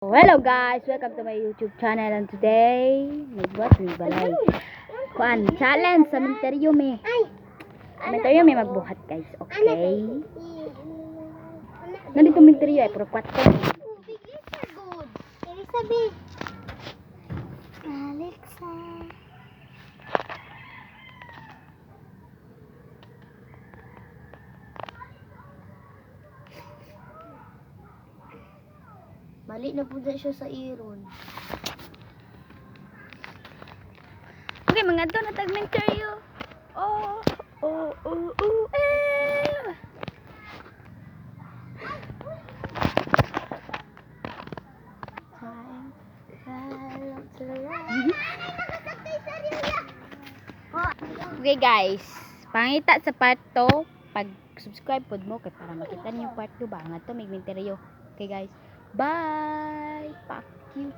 Hello guys, welcome to my YouTube channel and today magbuhat ni balay. Kuan challenge sa menteryo me. Menteryo me magbuhat guys, okay? Nandito menteryo ay puro 4. Elizabeth. Alexa. Mali na po siya sa iron. Okay, mga doon na tag menteryo. Oh, eh. Okay guys, pangita sa part 2, pag subscribe pod mo kay para makita niyo part 2 ba nga to may menteryo. Okay guys, bye. Fuck you.